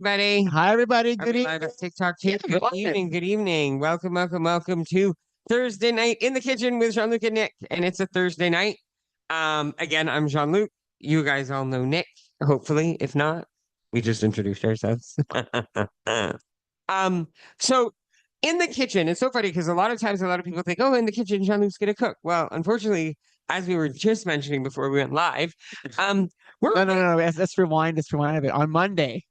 Everybody. Hi, everybody. Good Live evening. at TikTok too. Yeah, Good go ahead. evening. Good evening. Welcome to Thursday night in the kitchen with Jean-Luc and Nick. And it's a Thursday night. Again, I'm Jean-Luc. You guys all know Nick, hopefully. If not, we just introduced ourselves. Um, so in the kitchen, it's so funny because a lot of times a lot of people think, oh, in the kitchen, Jean-Luc's gonna cook. Well, unfortunately, as we were just mentioning before we went live, um, we're No. Let's rewind. Let's rewind a bit. On Monday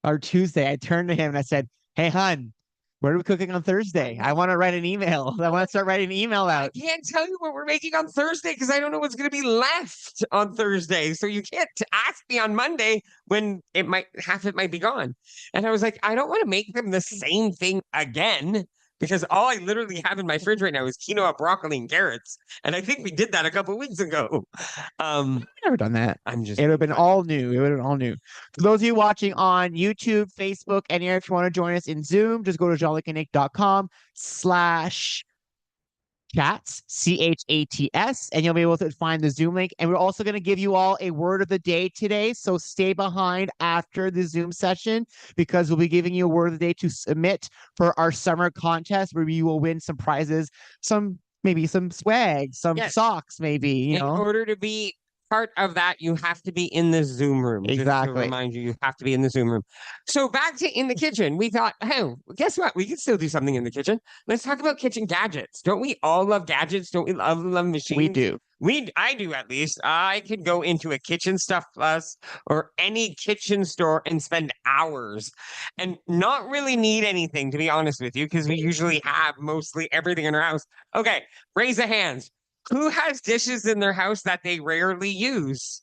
or Tuesday, I turned to him and I said, "Hey, hun, what are we cooking on Thursday? I want to write an email. I want to start writing an email I out." can't tell you what we're making on Thursday because I don't know what's going to be left on Thursday. So you can't ask me on Monday when it might half it might be gone. And I was like, I don't want to make them the same thing again because all I literally have in my fridge right now is quinoa, broccoli, and carrots. And I think we did that a couple weeks ago. Um, Never done that. I'm just It would have been funny. all new. It would have been all new. For those of you watching on YouTube, Facebook, and if you want to join us in Zoom, just go to jeanlucandnick.com/chats, CHATS, and you'll be able to find the Zoom link. And we're also going to give you all a word of the day today. So stay behind after the Zoom session because we'll be giving you a word of the day to submit for our summer contest where you will win some prizes, maybe some swag, some Yes. socks, maybe, In order to be part of that, you have to be in the Zoom room. Just to Exactly. remind you, you have to be in the Zoom room. So back to in the kitchen, we thought, hey, guess what? We can still do something in the kitchen. Let's talk about kitchen gadgets. Don't we all love gadgets? Don't we love machines? We do. I do at least. I could go into a Kitchen Stuff Plus or any kitchen store and spend hours and not really need anything, to be honest with you, because we usually have mostly everything in our house. Okay, raise the hands. Who has dishes in their house that they rarely use?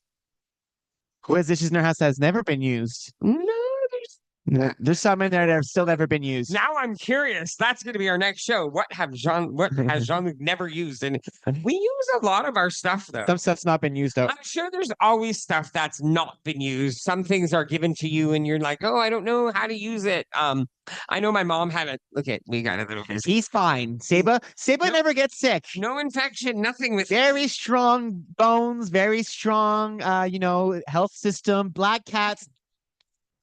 Who has dishes in their house that has never been used? No, there's There's some in there that have still never been used. now I'm curious. That's going to be our next show. What has Jean-Luc never used? And we use a lot of our stuff though. Some stuff's not been used though. I'm sure there's always stuff that's not been used. Some things are given to you and you're like, oh, I don't know how to use it. I know my mom had we got a little busy. He's fine. Seba No- never gets sick. No infection, nothing with Very strong bones, very strong health system. Black cats,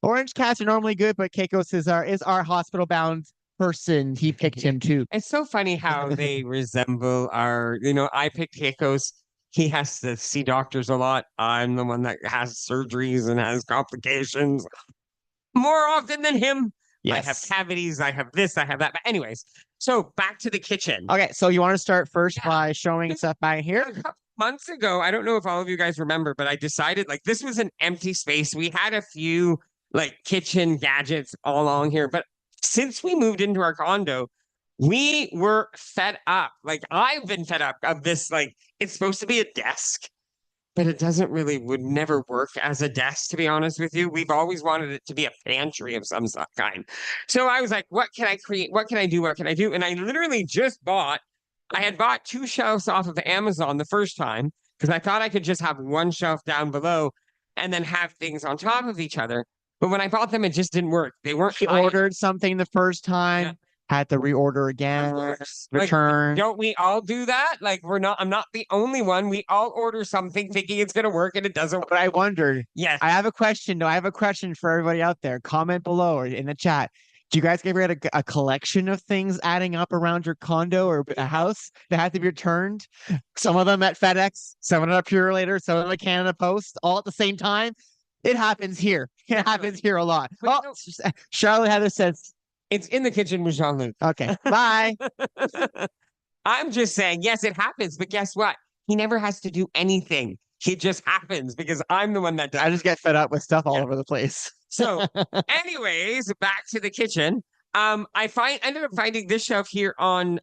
orange cats are normally good, but Keikos is our hospital bound person. He picked him too. It's so funny how they resemble I picked Keiko's. He has to see doctors a lot. I'm the one that has surgeries and has complications more often than him. Yes. I have cavities. I have this. I have that. But anyways, so back to the kitchen. Okay, so you want to start first by showing stuff back A here? couple months ago, I don't know if all of you guys remember, but I decided this was an empty space. We had a few kitchen gadgets all along here, but since we moved into our condo, we were fed up. I've been fed up of this. It's supposed to be a desk, but it would never work as a desk, to be honest with you. We've always wanted it to be a pantry of some kind. So I was like, what can I create? What can I do? What can I do? And I literally I had bought 2 shelves off of Amazon the first time because I thought I could just have one shelf down below and then have things on top of each other. But when I bought them, it just didn't work. They weren't. He ordered something the first time, had to reorder again, return. Don't we all do that? I'm not the only one. We all order something thinking it's going to work and it doesn't work. But I wondered. Yes. I have a question. No, I have a question for everybody out there. Comment below or in the chat. Do you guys ever had a collection of things adding up around your condo or a house that had to be returned? Some of them at FedEx, some of them at Purelator, some of them at Canada Post, all at the same time. It happens here. It happens here a lot. But Charlotte Heather says, it's in the kitchen with Jean-Luc. okay, bye. I'm just saying, yes, it happens. But guess what? He never has to do anything. It just happens because I'm the one that does. I just get fed up with stuff all over the place. So, anyways, back to the kitchen. Ended up finding this shelf here on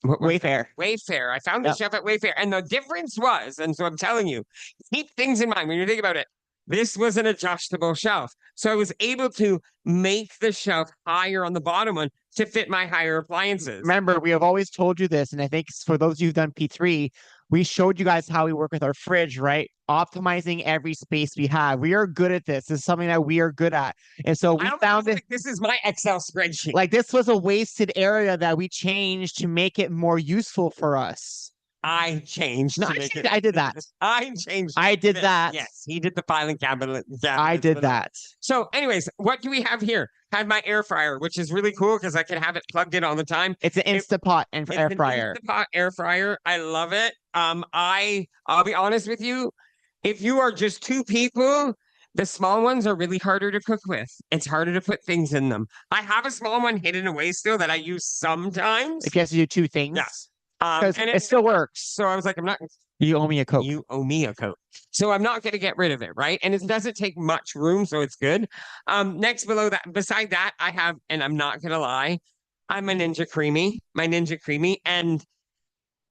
Wayfair. Wayfair. I found this shelf at Wayfair, and the difference was, and so I'm telling you, keep things in mind when you think about it. This was an adjustable shelf, so I was able to make the shelf higher on the bottom one to fit my higher appliances. Remember, we have always told you this, and I think for those of you who've done P3, we showed you guys how we work with our fridge, right? Optimizing every space we have. We are good at this. This is something that we are good at. And so we found it. This is my Excel spreadsheet. This was a wasted area that we changed to make it more useful for us. I changed No, to make it. I did that. I changed. I did this. that. Yes, he did the filing cabinet. I did that. So, anyways, what do we have here? I have my air fryer, which is really cool because I can have it plugged in all the time. It's an Instapot and air fryer. It's an Instapot air fryer. I love it. I'll be honest with you. If you are just two people, the small ones are really harder to cook with. It's harder to put things in them. I have a small one hidden away still that I use sometimes. If you have to do two things. Yes. Because it still works. So I was like, I'm not. You owe me a Coke. You owe me a Coke. So I'm not going to get rid of it, right? And it doesn't take much room, so it's good. Next below that, beside that, I have, and I'm not going to lie, I'm a Ninja Creamy, my Ninja Creamy, and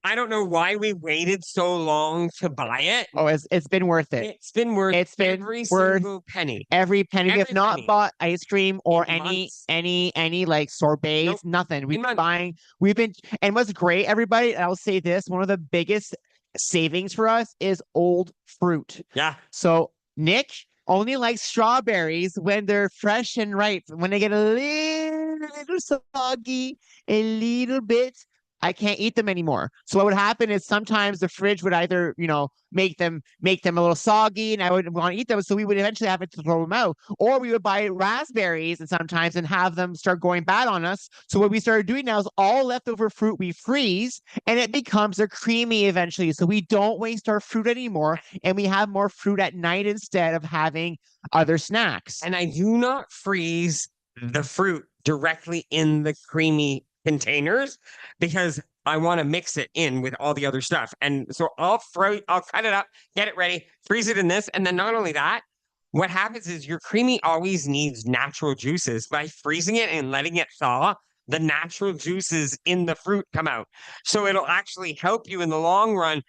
I don't know why we waited so long to buy it. Oh, it's been worth it. It's been worth every single penny. Every penny. We have not bought ice cream or any like sorbets, nothing. We've been buying, and what's great, everybody, I'll say this, one of the biggest savings for us is old fruit. Yeah. So Nick only likes strawberries when they're fresh and ripe. When they get a little soggy, a little bit, I can't eat them anymore. So what would happen is sometimes the fridge would either, make them a little soggy and I wouldn't want to eat them. So we would eventually have to throw them out. Or we would buy raspberries and sometimes and have them start going bad on us. So what we started doing now is all leftover fruit we freeze and it becomes a creamy eventually. So we don't waste our fruit anymore and we have more fruit at night instead of having other snacks. And I do not freeze the fruit directly in the creamy containers because I want to mix it in with all the other stuff. And so I'll cut it up, get it ready, freeze it in this. And then not only that, what happens is your creamy always needs natural juices. By freezing it and letting it thaw, the natural juices in the fruit come out. So it'll actually help you in the long run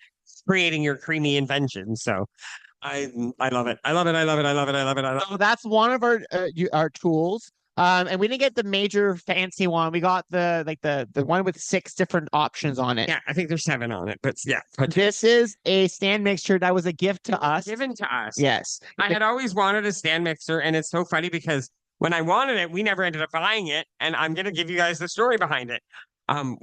creating your creamy invention. So I love it. I love it. I love it. I love it. I love it. I love it. So that's one of our tools. And we didn't get the major fancy one. We got the one with 6 different options on it. Yeah, I think there's 7 on it, but yeah. This is a stand mixer that was a gift to us. Given to us. Yes. I had always wanted a stand mixer, and it's so funny because when I wanted it, we never ended up buying it, and I'm gonna give you guys the story behind it.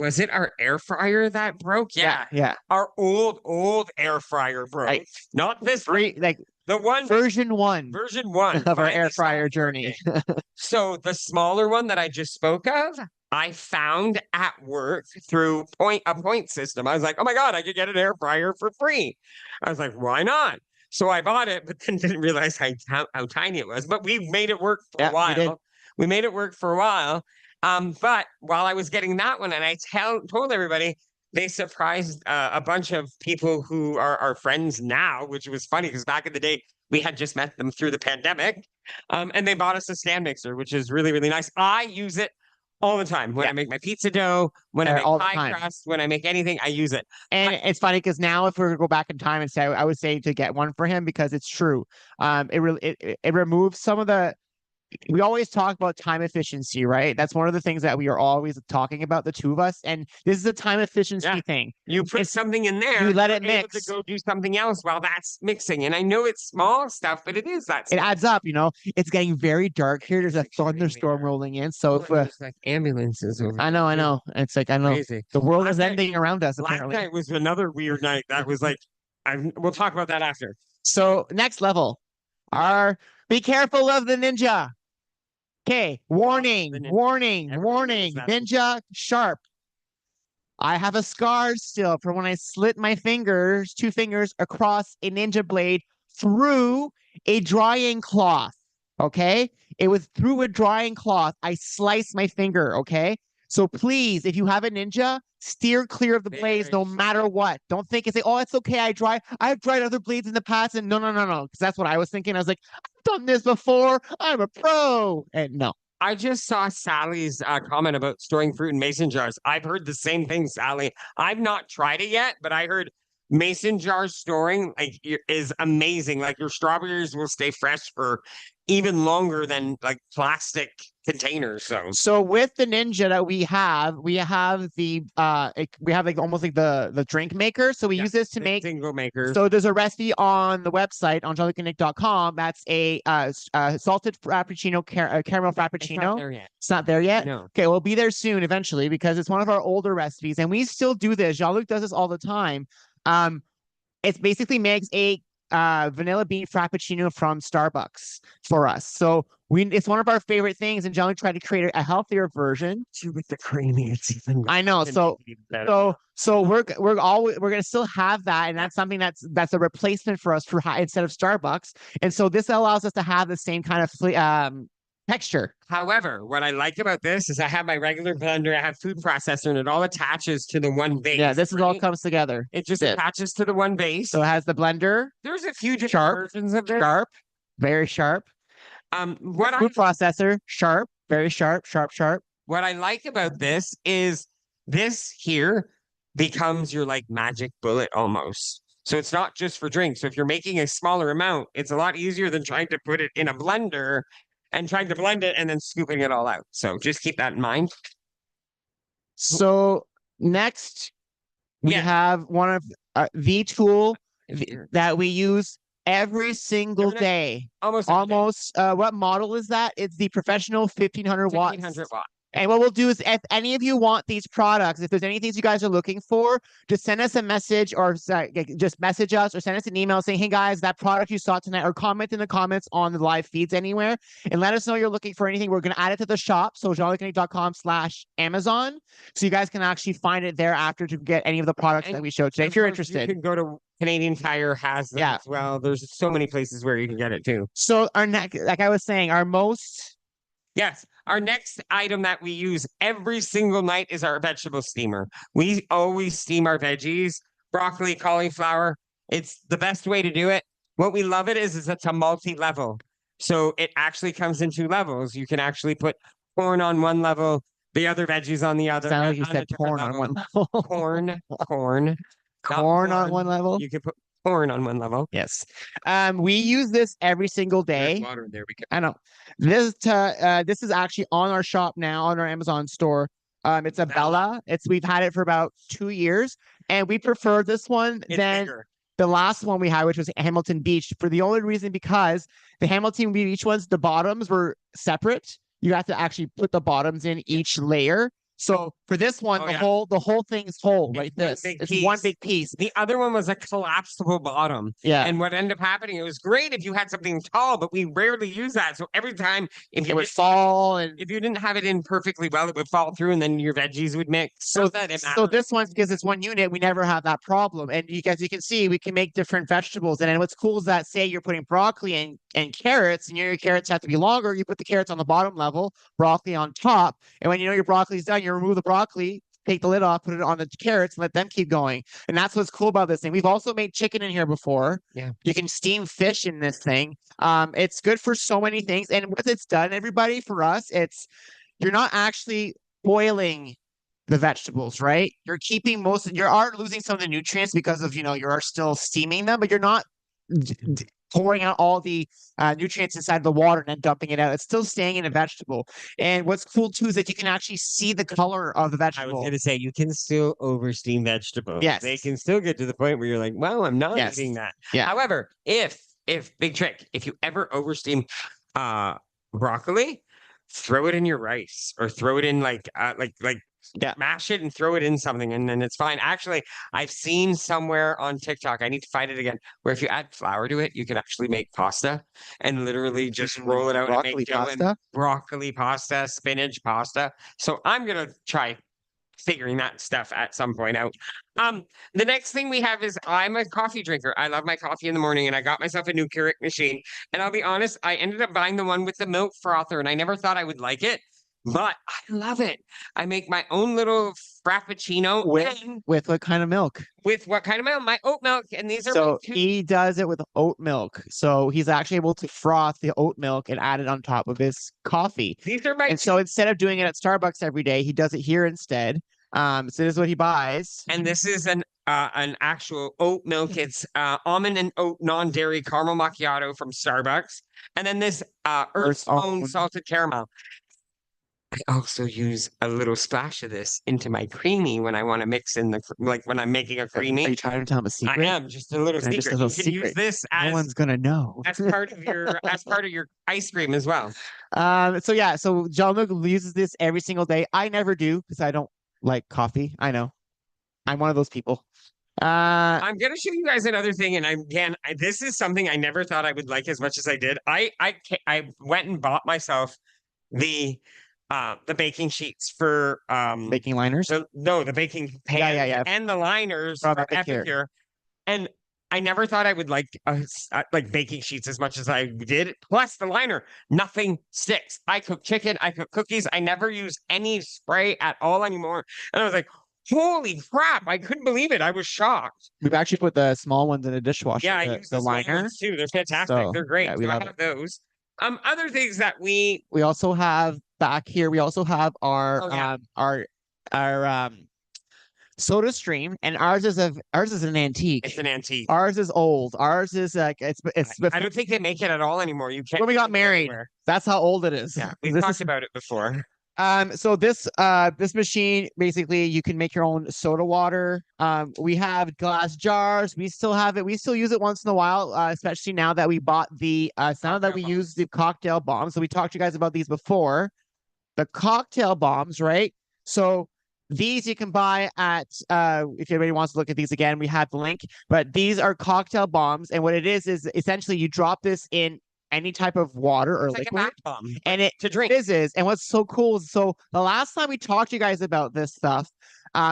Was it our air fryer that broke? Yeah. Our old air fryer broke. Right. Not this the one version 1 of our air fryer journey. So the smaller one that I just spoke of, I found at work through a point system. I was like, oh my God, I could get an air fryer for free. I was like, why not? So I bought it, but then didn't realize how tiny it was. But we made it work for a while. We made it work for a while. But while I was getting that one, and I told everybody, they surprised a bunch of people who are our friends now, which was funny because back in the day, we had just met them through the pandemic. And they bought us a stand mixer, which is really, really nice. I use it all the time. When I make my pizza dough, when I make pie crust, when I make anything, I use it. And it's funny because now if we were to go back in time and say, I would say to get one for him because it's true. It removes some of the. We always talk about time efficiency, right? That's one of the things that we are always talking about, the two of us. And this is a time efficiency thing. You put something in there, you let it mix. To go do something else while that's mixing. And I know it's small stuff, but it is that stuff. It adds up, It's getting very dark here. There's a thunderstorm rolling in. So if it's like ambulances over. I know. It's like, I know. Crazy. The world is ending around us, apparently. Last night was another weird night. That was like, we'll talk about that after. So next level. Be careful of the ninja. Okay, warning, ninja sharp. I have a scar still from when I slit my 2 fingers across a ninja blade through a drying cloth, okay? It was through a drying cloth. I sliced my finger, okay? So please, if you have a ninja, steer clear of the blades no matter what. Don't think and say, oh, it's okay, I've dried other blades in the past, and no, because that's what I was thinking. I was like, done this before. I'm a pro. And no. I just saw Sally's comment about storing fruit in mason jars. I've heard the same thing, Sally. I've not tried it yet, but I heard mason jar storing is amazing. Like your strawberries will stay fresh for even longer than like plastic containers. So with the Ninja that we have we have like almost like the drink maker. So we yeah, use this to the make. single makers. So there's a recipe on the website on jeanlucandnick.com. That's a salted frappuccino, caramel It's not frappuccino. there yet. It's not there yet. No. Okay, we'll be there soon eventually because it's one of our older recipes, and we still do this. Jean-Luc does this all the time. It basically makes a vanilla bean frappuccino from Starbucks for us. So it's one of our favorite things, and Jean-Luc tried to create a healthier version. With the creamy, it's even. I know. So we're gonna still have that, and that's something that's a replacement for us instead of Starbucks. And so this allows us to have the same kind of texture. However, what I like about this is I have my regular blender, I have food processor, and it all attaches to the one base. Yeah, this is all right? comes together. It just attaches to the one base. So it has the blender, There's a few different sharp, versions of this. sharp, very sharp. What Food processor, sharp, very sharp, sharp, sharp. what I like about this is this here becomes your like magic bullet almost. So it's not just for drinks. So if you're making a smaller amount, it's a lot easier than trying to put it in a blender and trying to blend it and then scooping it all out. So just keep that in mind. So next, we have one of the tool that we use every single day. Almost. What model is that? It's the professional 1500 watts. 1500 watt. And what we'll do is if any of you want these products, if there's anything you guys are looking for, just send us a message or just message us or send us an email saying, hey guys, that product you saw tonight, or comment in the comments on the live feeds anywhere and let us know you're looking for anything. We're going to add it to the shop. So jeanlucandnick.com/Amazon. So you guys can actually find it there after to get any of the products that we showed today. If you're interested. You can go to Canadian Tire has them as well. There's so many places where you can get it too. So like I was saying, our next item that we use every single night is our vegetable steamer. We always steam our veggies, broccoli, cauliflower. It's the best way to do it. What we love it is it's a multi-level. So it actually comes in 2 levels. You can actually put corn on one level, the other veggies on the other. Sound like you said corn on one level. Corn on one level. You can put corn on one level. Yes. We use this every single day. There's water in there. I know. This is actually on our shop now, on our Amazon store. It's a Bella. We've had it for about 2 years, and we prefer this one than the last one we had, which was Hamilton Beach, for the only reason because the Hamilton Beach ones, the bottoms were separate. You have to actually put the bottoms in each layer. So for this one, the whole thing is whole, right? It's one big piece. The other one was a collapsible bottom. Yeah. And what ended up happening, it was great if you had something tall, but we rarely use that. So every time it would fall, and if you didn't have it in perfectly well, it would fall through and then your veggies would mix. So this one, because it's one unit, we never have that problem. And as you can see, we can make different vegetables. And then what's cool is that, say you're putting broccoli and carrots, and your carrots have to be longer, you put the carrots on the bottom level, broccoli on top. And when you know your broccoli's done, you remove the broccoli, take the lid off, put it on the carrots, and let them keep going. And that's what's cool about this thing. We've also made chicken in here before. Yeah. You can steam fish in this thing. It's good for so many things. And what it's done, everybody, for us, you're not actually boiling the vegetables, right? You're keeping you are losing some of the nutrients because of, you are still steaming them, but you're not pouring out all the nutrients inside the water and then dumping it out. It's still staying in a vegetable. And what's cool too is that you can actually see the color of the vegetable. I was going to say, you can still oversteam vegetables. Yes. They can still get to the point where you're like, well, I'm not eating that. Yeah. However, if big trick, if you ever oversteam broccoli, throw it in your rice or throw it in mash it and throw it in something and then it's fine. Actually, I've seen somewhere on TikTok, I need to find it again, where if you add flour to it, you can actually make pasta and literally just roll it out and make broccoli pasta, spinach pasta. So I'm going to try figuring that stuff at some point out. The next thing we have is I'm a coffee drinker. I love my coffee in the morning and I got myself a new Keurig machine. And I'll be honest, I ended up buying the one with the milk frother and I never thought I would like it. But I love it. I make my own little frappuccino. With what kind of milk? With what kind of milk? My oat milk. And these are so he does it with oat milk. So he's actually able to froth the oat milk and add it on top of his coffee. These are my And so instead of doing it at Starbucks every day, he does it here instead. So this is what he buys. And this is an an actual oat milk. It's almond and oat non-dairy caramel macchiato from Starbucks. And then this Earth's Earth's Own Own. salted caramel. I also use a little splash of this into my creamy when I want to mix in like when I'm making a Are creamy. you trying to tell him a I secret? am just a little And just a secret. little You can use secret. this No one's gonna know. as part of your ice cream as well. So yeah, so Jean-Luc uses this every single day. I never do because I don't like coffee. I know. I'm one of those people. I'm gonna show you guys another thing, and this is something I never thought I would like as much as I did. I went and bought myself the baking sheets for baking liners. the baking pans Yeah. and the liners From from Epicure. Epicure. And I never thought I would like baking sheets as much as I did. Plus the liner, nothing sticks. I cook chicken, I cook cookies. I never use any spray at all anymore. And I was like, holy crap! I couldn't believe it. I was shocked. We've actually put the small ones in a dishwasher. Yeah, I the, use the the small liner. ones too. They're fantastic. So, They're great. yeah, we So I love have it. those. Other things that we We also have back here. We also have our Oh, yeah. our Soda Stream, and ours is an antique. It's an antique. Ours is old. Ours is like it's I don't think they make it at all anymore. You can't when we got married. anywhere. That's how old it is. Yeah, we've This talked is about it before. so this machine basically you can make your own soda water. We have glass jars. We still have it. We still use it once in a while, especially now that we bought the now that we use the cocktail bombs. So we talked to you guys about these before. The cocktail bombs, right? So these you can buy at if anybody wants to look at these again, we have the link. But these are cocktail bombs, and what it is essentially you drop this in any type of water or It's like a liquid, bath bomb, and it to drink. fizzes. And what's so cool is so the last time we talked to you guys about this stuff,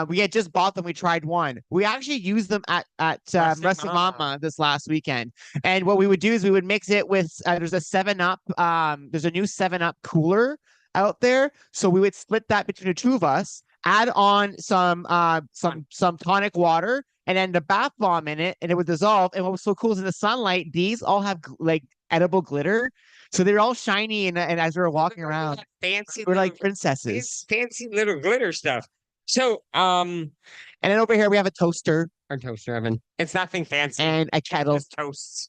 we had just bought them. We tried one. We actually used them at Rustic Mama this last weekend. And what we would do is we would mix it with there's a 7-Up. There's a new 7-Up cooler out there, so we would split that between the two of us. Add on some tonic water and then the bath bomb in it, and it would dissolve. And what was so cool is in the sunlight, these all have like edible glitter, so they're all shiny. And as we were walking around, Fancy we're like little- princesses. fancy little glitter stuff. So, And then over here we have a toaster our toaster oven. It's nothing fancy. and a kettle. It toasts.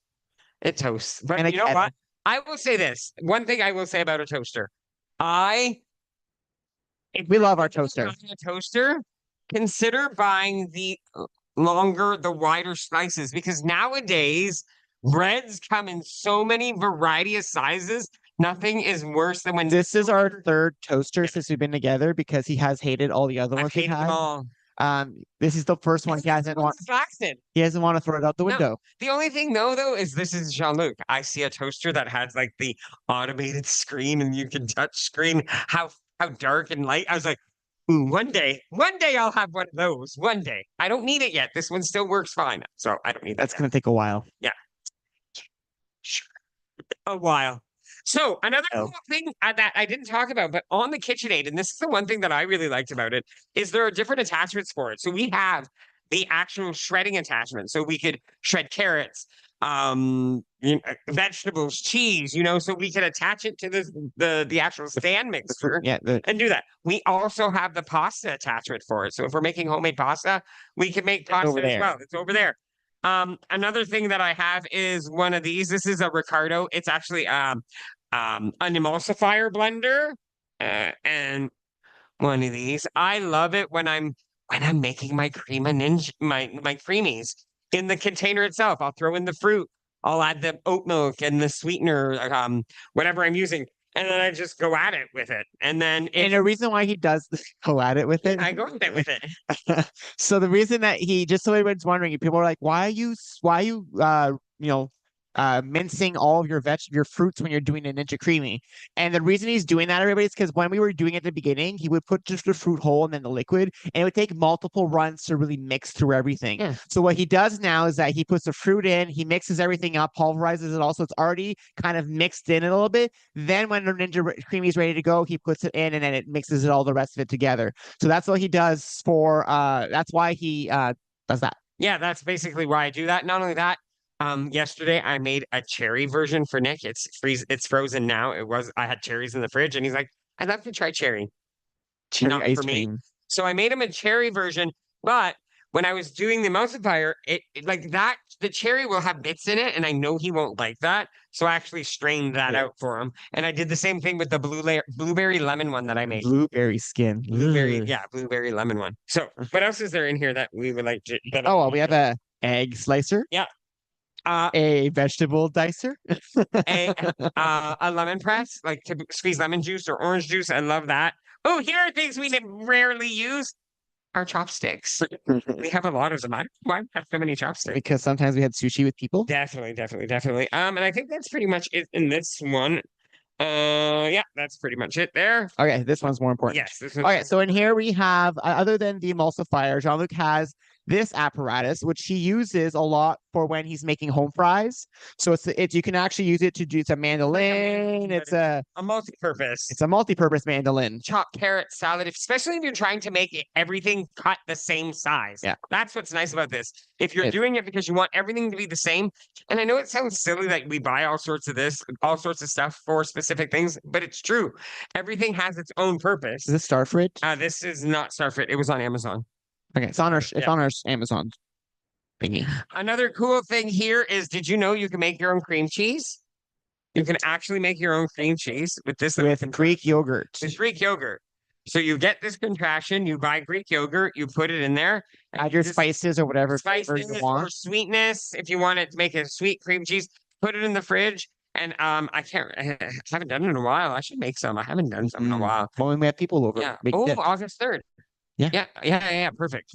It toasts. But And a you know kettle. what? I will say this. One thing I will say about a toaster. If We you're love our thinking of toaster. buying a toaster, consider buying the wider slices, because nowadays breads come in so many variety of sizes. Nothing is worse than when This is our third toaster since we've been together because he has hated all the other I've ones we've hated them had. all. This is the first one he hasn't want. He doesn't want to throw it out the No. window. The only thing though is this is Jean-Luc. I see a toaster that has like the automated screen and you can touch screen how dark and light. I was like, ooh, one day I'll have one of those. One day. I don't need it yet. This one still works fine. So I don't need That's that. gonna take a while. A while. So another Oh. cool thing that I didn't talk about, but on the KitchenAid, and this is the one thing that I really liked about it, is there are different attachments for it. So we have the actual shredding attachment, so we could shred carrots, vegetables, cheese, so we could attach it to the actual stand mixer Yeah, and do that. We also have the pasta attachment for it. So if we're making homemade pasta, we can make pasta over as there. well. It's over there. Another thing that I have is one of these. This is a Ricardo. It's actually an emulsifier blender, and one of these. I love it when I'm making my cream and my creamies in the container itself. I'll throw in the fruit. I'll add the oat milk and the sweetener, whatever I'm using, and then I just go at it with it. And then and the reason why he does go at it with it, I go at it with it. So the reason that just so everyone's wondering, people are like, why are you mincing all of your fruits when you're doing a Ninja Creamy? And the reason he's doing that, everybody, is because when we were doing it at the beginning, he would put just the fruit whole and then the liquid, and it would take multiple runs to really mix through everything. Yeah. So what he does now is that he puts the fruit in, he mixes everything up, pulverizes it all, so it's already kind of mixed in a little bit. Then when the Ninja Creamy is ready to go, he puts it in, and then it mixes it all the rest of it together. So that's what he does for that's why he does that. Yeah, that's basically why I do that. Not only that, yesterday I made a cherry version for Nick. It's frozen now. I had cherries in the fridge, and he's like, I'd love to try cherry. Cherry Not ice for me. cream. So I made him a cherry version, but when I was doing the emulsifier, like that, the cherry will have bits in it, and I know he won't like that. So I actually strained that out for him. And I did the same thing with the blueberry lemon one that I made. Blueberry skin. Blueberry, Ugh. yeah, blueberry lemon one. So what else is there in here that we would like to Oh, well, we have a egg slicer, yeah. a vegetable dicer, A lemon press, like to squeeze lemon juice or orange juice. I love that. Oh, here are things we rarely use. Our chopsticks. We have a lot of them. Why have so many chopsticks? because sometimes we had sushi with people. Definitely, definitely, definitely. And I think that's pretty much it in this one. Yeah, that's pretty much it there. Okay, this one's more important. Yes. Okay, so in here we have, other than the emulsifier, Jean-Luc has this apparatus, which he uses a lot for when he's making home fries. So it's you can actually use it to do, it's a mandolin. It's a multi-purpose. It's a multi-purpose mandolin. Chopped carrot salad, especially if you're trying to make everything cut the same size. Yeah. That's what's nice about this. If you're doing it because you want everything to be the same, and I know it sounds silly that we buy all sorts of stuff for specific things, but it's true. Everything has its own purpose. Is this Starfrit? This is not Starfrit. It was on Amazon. Okay, it's on our Amazon thingy. Another cool thing here is, did you know you can make your own cream cheese? You can actually make your own cream cheese with this. With Greek yogurt. With Greek yogurt. So you get this contraction, you buy Greek yogurt, you put it in there. Add your spices or whatever flavor you want. Or sweetness, if you want it to make a sweet cream cheese, put it in the fridge. And I haven't done it in a while. I should make some. I haven't done some in a while. Well, when we have people over. Yeah. August 3rd. Yeah. Perfect.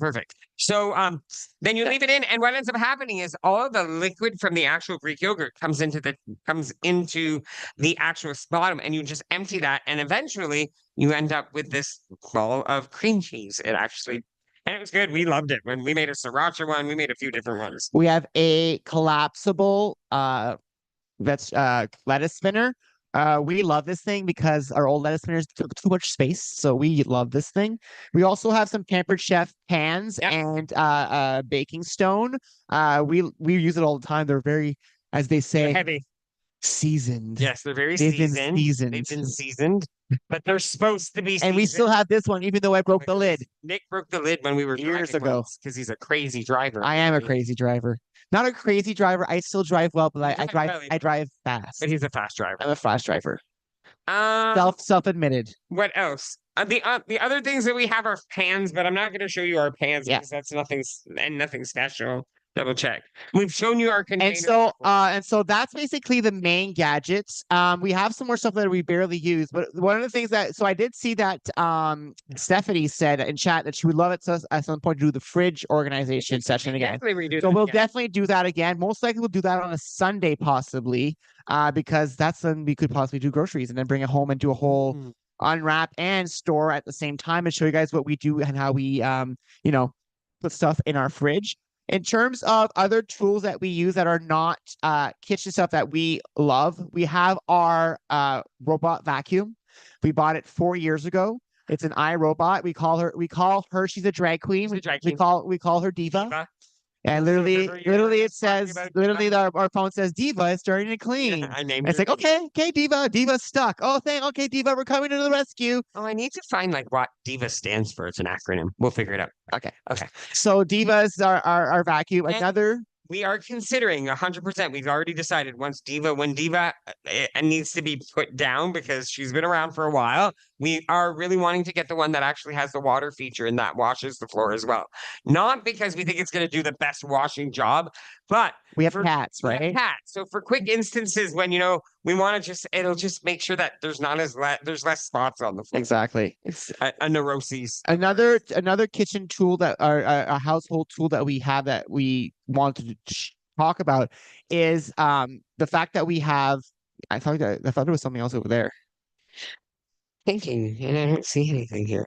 So then you leave it in, and what ends up happening is all of the liquid from the actual Greek yogurt comes into the actual bottom, and you just empty that, and eventually you end up with this ball of cream cheese. And it was good. We loved it. When we made a sriracha one, we made a few different ones. We have a collapsible lettuce spinner. We love this thing because our old lettuce spinners took too much space, so we love this thing. We also have some Pampered Chef pans and baking stone. We use it all the time. They're very, as they say, they're heavy, seasoned. Yes, they're very seasoned. They've been seasoned, but they're supposed to be seasoned. And we still have this one, even though I broke the lid. Nick broke the lid when we were years ago because he's a crazy driver. I am a crazy driver. Not a crazy driver. I still drive well, but I drive fast. But he's a fast driver. I'm a fast driver. Self-admitted. What else? The other things that we have are pans, but I'm not going to show you our pans because that's nothing special. Double check. We've shown you our container. And so that's basically the main gadgets. We have some more stuff that we barely use, but one of the things so I did see that Stephanie said in chat that she would love it at some point to do the fridge organization session again. We'll definitely do that again. Most likely we'll do that on a Sunday possibly, because that's when we could possibly do groceries and then bring it home and do a whole unwrap and store at the same time and show you guys what we do and how we put stuff in our fridge. In terms of other tools that we use that are not kitchen stuff that we love, we have our robot vacuum. We bought it 4 years ago. It's an iRobot. We call her. She's a drag queen. We call her Diva. And literally it says, our phone says, Diva is starting to clean. Yeah, I named her. It's like, okay, Diva's stuck. Okay, Diva, we're coming to the rescue. Oh, I need to find what Diva stands for. It's an acronym. We'll figure it out. Okay. So Diva is our vacuum. And we are considering 100%. We've already decided when Diva needs to be put down because she's been around for a while. We are really wanting to get the one that actually has the water feature and that washes the floor as well. Not because we think it's going to do the best washing job, but we have cats, right? We have cats. So for quick instances when we want to it'll just make sure that there's there's less spots on the floor. Exactly. It's a neuroses. Another kitchen tool that a household tool that we have that we want to talk about is the fact that we have. I thought there was something else over there. Thinking, and I don't see anything here.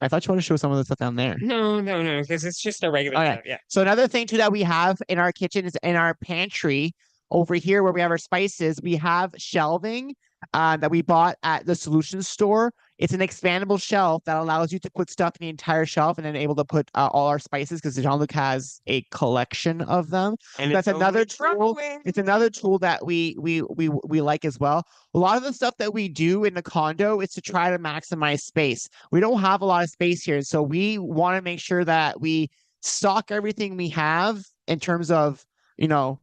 I thought you wanted to show some of the stuff down there. No, because it's just a regular stuff. Yeah. So another thing too that we have in our kitchen is in our pantry over here where we have our spices. We have shelving that we bought at the Solutions store. It's an expandable shelf that allows you to put stuff in the entire shelf and then able to put all our spices because Jean-Luc has a collection of them. And That's it's another only tool. growing. It's another tool that we like as well. A lot of the stuff that we do in the condo is to try to maximize space. We don't have a lot of space here, so we want to make sure that we stock everything we have in terms of, you know,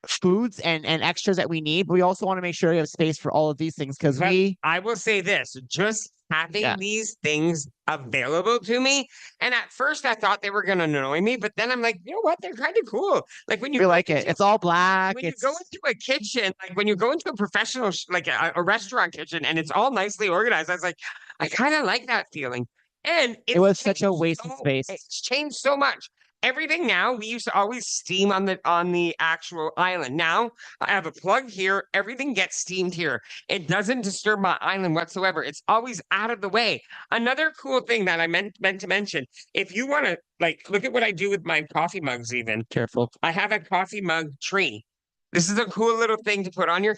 foods and extras that we need, but we also want to make sure we have space for all of these things because But we I will say this, just having these things available to me. And at first I thought they were going to annoy me, but then I'm like, you know what? They're kind of cool. Like when you we go like it. into, It's all black. when you go into a kitchen, like when you go into a professional, like a restaurant kitchen and it's all nicely organized, I was like, I kind of like that feeling. And It was such a waste of space. it's changed so much. Everything now, we used to always steam on the actual island. Now I have a plug here. Everything gets steamed here. It doesn't disturb my island whatsoever. It's always out of the way. Another cool thing that I meant to mention, if you want to like look at what I do with my coffee mugs, even Careful. I have a coffee mug tree. This is a cool little thing to put on your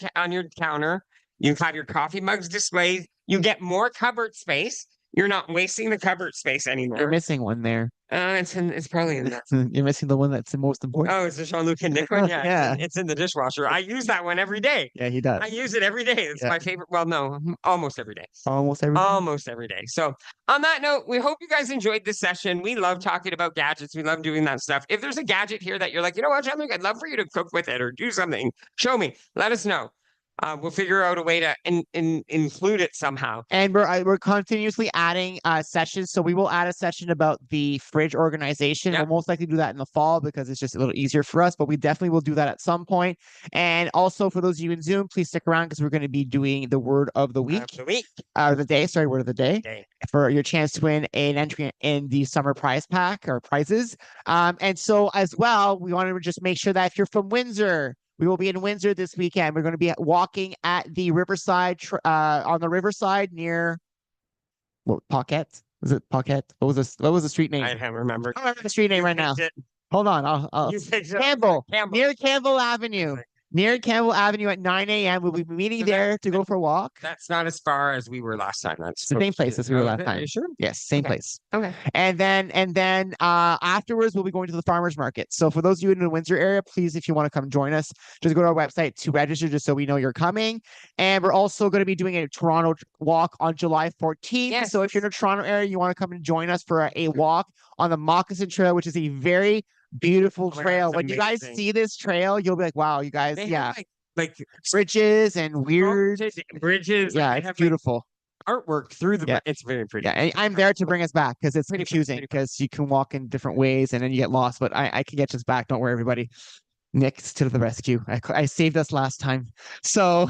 counter. You have your coffee mugs displayed. You get more cupboard space. You're not wasting the cupboard space anymore. You're missing one there. It's probably in there. You're missing the one that's the most important. Oh, it's the Jean-Luc and Nick one? Yeah, Yeah. it's in the dishwasher. I use that one every day. Yeah, he does. I use it every day. It's Yeah. my favorite. Well, no, almost every day. Almost every Almost every day. So, on that note, we hope you guys enjoyed this session. We love talking about gadgets. We love doing that stuff. If there's a gadget here that you're like, you know what, Jean-Luc, I'd love for you to cook with it or do something, show me. Let us know. We'll figure out a way to include it somehow. And we're continuously adding sessions. So we will add a session about the fridge organization. Yep. We'll most likely do that in the fall because it's just a little easier for us, but we definitely will do that at some point. And also for those of you in Zoom, please stick around because we're going to be doing the word of the week. The day, sorry, word of the day. For your chance to win an entry in the summer prize pack or prizes. And so as well, we want to just make sure that if you're from Windsor, we will be in Windsor this weekend. We're going to be walking at the Riverside, on the Riverside near Paquette. Was it Paquette? What was the street name? I don't remember. I don't remember the street name right now. Hold on. I'll Campbell. Near Campbell Avenue. Near Campbell Avenue at 9 a.m. We'll be meeting there to go for a walk. That's not as far as we were last time. That's the same place as we were last time. Are you sure? Yes, same place. Okay. And then afterwards we'll be going to the farmers market. So for those of you in the Windsor area, please, if you want to come join us, just go to our website to register just so we know you're coming. And we're also going to be doing a Toronto walk on July 14th. Yes. So if you're in the Toronto area, you want to come and join us for a walk on the Moccasin Trail, which is a very beautiful trail. When you guys see this trail, you'll be like, wow, you guys, like bridges and weird bridges. Yeah, it's beautiful. Artwork through the it's very pretty. Yeah, and I'm there to bring us back because it's confusing because you can walk in different ways and then you get lost, but I can get us back. Don't worry, everybody. Nick's to the rescue. I saved us last time. So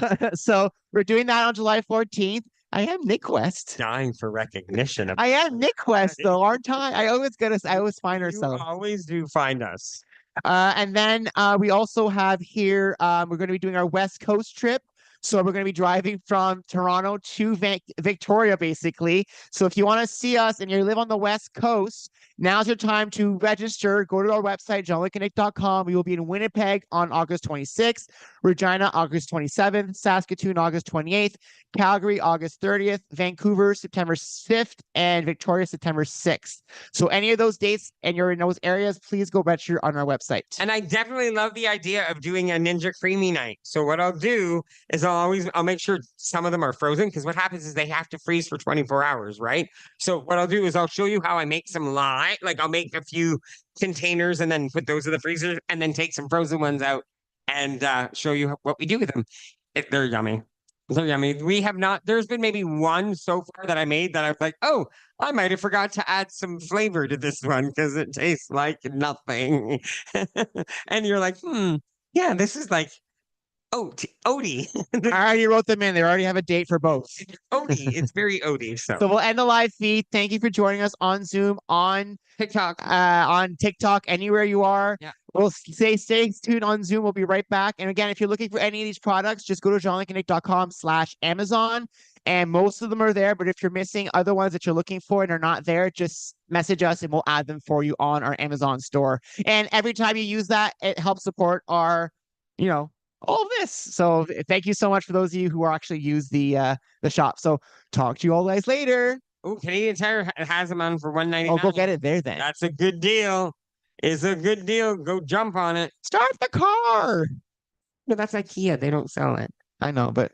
we're doing that on July 14th. I am Nick West. Dying for recognition. I am Nick West, though, aren't I? I always find ourselves. You always do find us. And then we also have here, we're going to be doing our West Coast trip. So we're going to be driving from Toronto to Victoria, basically. So if you want to see us and you live on the West Coast, now's your time to register. Go to our website, jeanlucandnick.com. We will be in Winnipeg on August 26th, Regina, August 27th, Saskatoon, August 28th, Calgary, August 30th, Vancouver, September 5th, and Victoria, September 6th. So any of those dates and you're in those areas, please go register on our website. And I definitely love the idea of doing a Ninja Creamy night. So what I'll do is I'll make sure some of them are frozen because what happens is they have to freeze for 24 hours, right? So what I'll do is I'll show you how I make some lye. Like I'll make a few containers and then put those in the freezer and then take some frozen ones out and show you what we do with them. They're yummy. They're yummy. We have not, there's been maybe one so far that I made that I was like, oh, I might have forgot to add some flavor to this one because it tastes like nothing. And you're like, yeah, this is like Odie. I already wrote them in. They already have a date for both. Odie. It's very Odie. So we'll end the live feed. Thank you for joining us on Zoom, on TikTok, anywhere you are. Yeah. We'll stay tuned on Zoom. We'll be right back. And again, if you're looking for any of these products, just go to jeanlucandnick.com/Amazon. And most of them are there. But if you're missing other ones that you're looking for and are not there, just message us and we'll add them for you on our Amazon store. And every time you use that, it helps support our, all this. So thank you so much for those of you who are actually use the shop. So talk to you all guys later. Oh, Canadian Tire has them on for I'll go get 199. it there then. That's a good deal. It's a good deal. Go jump on it. Start the car. No, that's IKEA. They don't sell it. I know, but